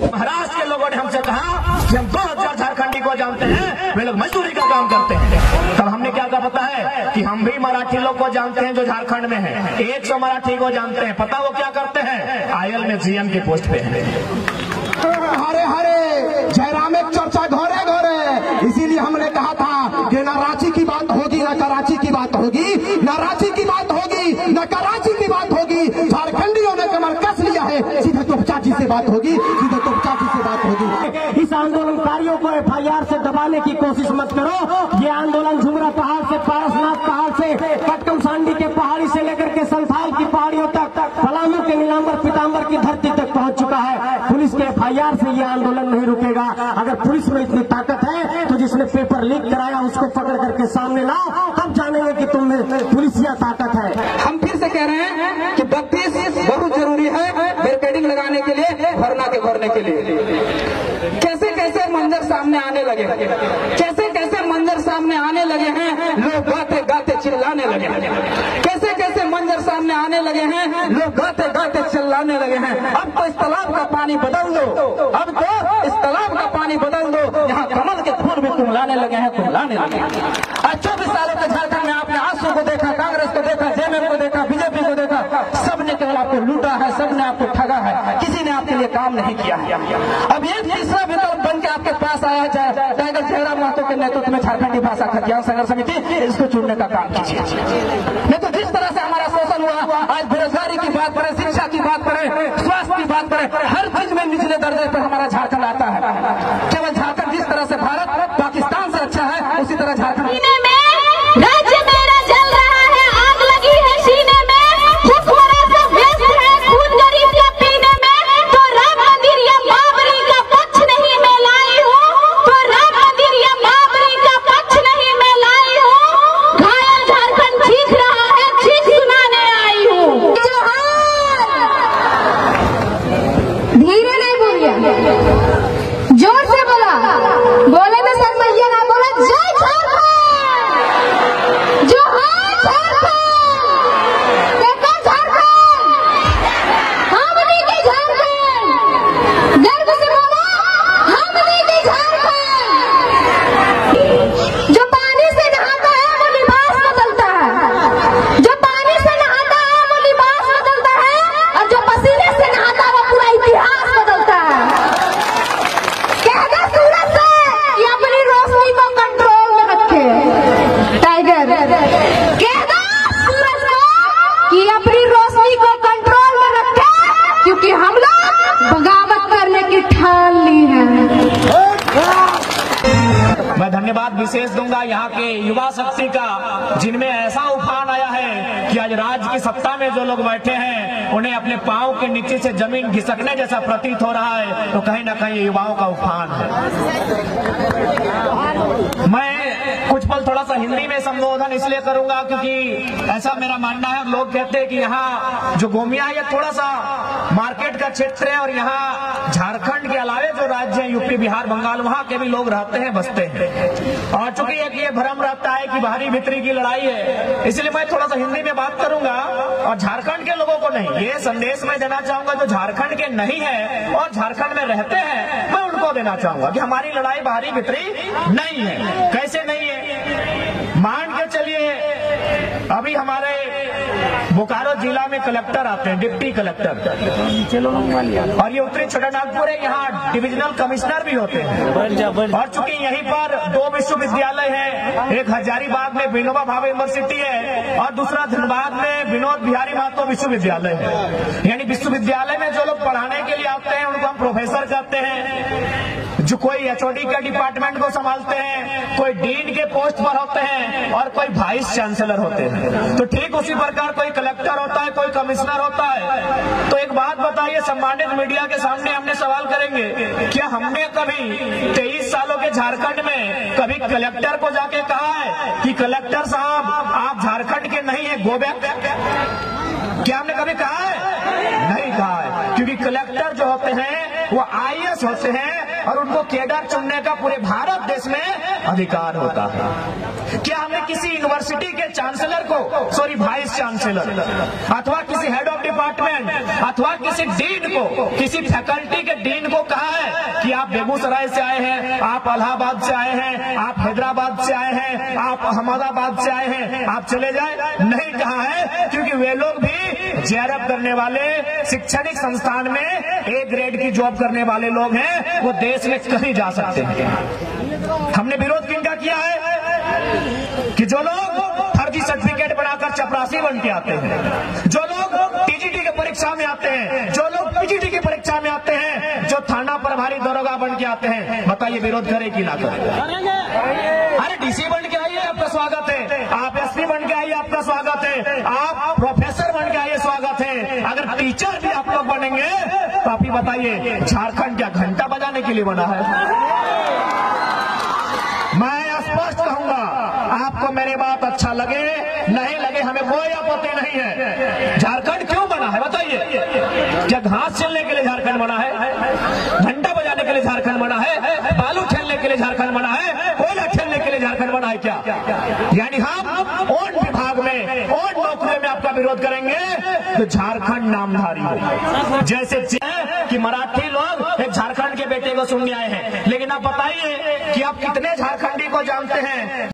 महाराष्ट्र के लोगों ने हमसे कहा कि हम 2000 झारखंडी को जानते हैं, वे लोग मजदूरी का काम करते हैं। तब हमने क्या कहा पता है कि हम भी मराठी लोग को जानते हैं जो झारखंड में है, 100 मराठी को जानते हैं। पता वो क्या करते हैं? आयल में सीएम की पोस्ट पे है। हरे हरे जयराम एक चर्चा घोरे घोरे, इसीलिए हमने कहा था कि न रांची की बात होगी न कराची की बात होगी, न रांची की बात होगी न कराची की बात होगी। झारखंडियों ने कमर कस लिया है, सीधे तोपचाची से बात होगी, सीधे तोपचाची से बात होगी। इस आंदोलनकारियों को FIR से दबाने की कोशिश मत करो। ये आंदोलन झुमरा पहाड़ से, पारसनाथ पहाड़ से, कटकम सांडी के पहाड़ी से लेकर के संथाल की पहाड़ियों तक, पलामू के नीलांबर पीताम्बर की धरती तक पहुंच चुका है। पुलिस के FIR से ये आंदोलन नहीं रुकेगा। अगर पुलिस में इतनी ताकत है तो जिसने पेपर लीक कराया उसको पकड़ करके सामने लाओ, तब जानेंगे कि तुम में पुलिसिया ताकत है। हम फिर से कह रहे हैं कि 32 बहुत जरूरी है बैरिकेडिंग लगाने के लिए, धरना के भरने के लिए। कैसे कैसे मंजर सामने आने लगे, कैसे कैसे मंजर सामने आने लगे हैं, लोग गाते गाते चिल्लाने लगे हैं। कैसे कैसे मंजर सामने आने लगे हैं, लोग गाते गाते चिल्लाने लगे हैं। अब तो इस तालाब का पानी बदल दो, अब तो इस तालाब का पानी बदल दो। यहाँ कमल के फूल भी तुम लाने लगे हैं, तुम लाने लगे हैं। आज 24 सालों के झारखंड में आपने आजसू को देखा, कांग्रेस को देखा, JMM को देखा, BJP को देखा, सबने केवल आपको लूटा है, सबने आपको ठगा है, किसी ने आपके लिए काम नहीं किया है। अब ये तीसरा विकल्प बन के आपके पास आया जाए, टाइगर जयराम महतो के नेतृत्व में झारखंडी भाषा खतियान संघर्ष समिति, इसको चुनने का काम कीजिए। नहीं तो जिस तरह से हमारा शोषण हुआ, आज बेरोजगारी की बात करें, शिक्षा की बात करें, स्वास्थ्य की बात करें, हर चीज में निचले दर्जे पर हमारा झारखंड आता है। केवल झारखंड जिस तरह से भारत पाकिस्तान से अच्छा है, उसी तरह झारखंड राज्य मेरा जल रहा है, आग लगी है सीने में, भूखमरा से व्यस्त है, खून गरीब का पीने में। तो राम मंदिर या बाबरी का पक्ष नहीं मैं लाई हूँ, तो राम मंदिर या बाबरी का पक्ष नहीं मैं लाई हूँ। घायल झारखंड चीख रहा है, चीख सुनाने आई हूँ। धीरे नहीं बोलिए, जोर से बोला, बोले में शर्माइए ना, बोला जय झारखंड, जोहार झारखंड, देखो झारखंड, हमनी की झारखंड, गर्व से बोला हमनी की झारखंड। जो पानी से नहाता है वो लिबास बदलता है, जो पानी से नहाता है वो लिबास बदलता है, और जो पसीने से नहाता है वो पूरा इतिहास बदलता है। कह दे सूरज से कि अपनी रोशनी को कंट्रोल में रखे, टाइगर कह दो सूरज को कि अपनी रोशनी को कंट्रोल में रखे, क्योंकि हम लोग बगावत करने की ठान ली है। मैं धन्यवाद विशेष दूंगा यहाँ के युवा शक्ति का, जिनमें ऐसा उफान आया है कि आज राज्य की सत्ता में जो लोग बैठे हैं उन्हें अपने पांव के नीचे से जमीन घिसकने जैसा प्रतीत हो रहा है। तो कहीं ना कहीं युवाओं का उफान है। मैं कुछ पल थोड़ा सा हिंदी में संबोधन इसलिए करूंगा क्योंकि ऐसा मेरा मानना है, लोग कहते हैं कि यहाँ जो गोमिया है ये थोड़ा सा मार्केट का क्षेत्र है, और यहाँ झारखंड के अलावे जो राज्य है यूपी बिहार बंगाल, वहाँ के भी लोग रहते हैं, बसते हैं। और चूंकि एक ये भ्रम रहता है कि बाहरी भीतरी की लड़ाई है, इसलिए मैं थोड़ा सा हिंदी में बात करूंगा और झारखंड के लोगों को नहीं, ये संदेश मैं देना चाहूंगा जो झारखंड के नहीं है और झारखंड में रहते हैं, मैं उनको देना चाहूंगा कि हमारी लड़ाई बाहरी भीतरी नहीं है। कैसे नहीं है? मान के चलिए अभी हमारे बोकारो जिला में कलेक्टर आते हैं, डिप्टी कलेक्टर, और ये उत्तरी छोटानागपुर है, यहाँ डिविजनल कमिश्नर भी होते हैं। और चूंकि यहीं पर 2 विश्वविद्यालय हैं, एक हजारीबाग में विनोबा भावे यूनिवर्सिटी है और दूसरा धनबाद में विनोद बिहारी महतो विश्वविद्यालय है। यानी विश्वविद्यालय में जो लोग पढ़ाने के लिए आते हैं उनको हम प्रोफेसर कहते हैं। जो कोई HOD के डिपार्टमेंट को संभालते हैं, कोई डीन के पोस्ट पर होते हैं और कोई वाइस चांसलर होते हैं। तो ठीक उसी प्रकार कोई कलेक्टर होता है, कोई कमिश्नर होता है। तो एक बात बताइए, सम्मानित मीडिया के सामने हमने सवाल करेंगे, क्या हमने कभी 23 सालों के झारखंड में कभी कलेक्टर को जाके कहा है कि कलेक्टर साहब आप झारखंड के नहीं है, गो बैक? क्या हमने कभी कहा है? नहीं कहा है, क्योंकि कलेक्टर जो होते हैं वो IAS होते हैं और उनको केडर चुनने का पूरे भारत देश में अधिकार होता है। क्या हमने किसी यूनिवर्सिटी के चांसलर को, सॉरी वाइस चांसलर, अथवा किसी हेड ऑफ डिपार्टमेंट अथवा किसी डीन को, किसी फैकल्टी के डीन को कहा आप बेगूसराय से आए हैं, आप इलाहाबाद से आए हैं, आप हैदराबाद से आए हैं, आप अहमदाबाद से आए हैं, आप चले जाए, नहीं कहा है, क्योंकि वे लोग भी जेआरएफ करने वाले, शैक्षणिक संस्थान में ए ग्रेड की जॉब करने वाले लोग हैं, वो देश में कहीं जा सकते हैं। हमने विरोध किनका किया है कि जो लोग फर्जी सर्टिफिकेट बनाकर चपरासी बन के आते हैं, जो लोग टीजीटी की परीक्षा में आते हैं, जो लोग पीजीटी की परीक्षा में आते हैं, जो थाना प्रभारी दरोगा बन के आते हैं, बताइए विरोध करे कि ना करे? अरे डीसी बन के आइए, आपका स्वागत है। आप एसपी बन के आइए, आपका स्वागत है। आप प्रोफेसर बन के आइए, स्वागत है। अगर टीचर भी आप लोग बनेंगे तो आप ही बताइए, झारखंड क्या घंटा बजाने के लिए बना है? मैं स्पष्ट कहूंगा, आपको मेरी बात अच्छा लगे नहीं लगे, हमें कोई आपत्ति नहीं है। झारखंड क्यों बना है बताइए? क्या घास चलने के लिए झारखंड बना है? घंटा बजाने के लिए झारखंड बना है? बालू खेलने के लिए झारखंड बना है? कोयला खेलने के लिए झारखंड बना है क्या? यानी हम उन विभाग में, उन नौकरियों में आपका विरोध करेंगे तो झारखंड नामधारी हो। जैसे कि मराठी लोग एक झारखंड के बेटे को सुनने आए हैं, लेकिन आप बताइए कि आप कितने झारखंडी को जानते हैं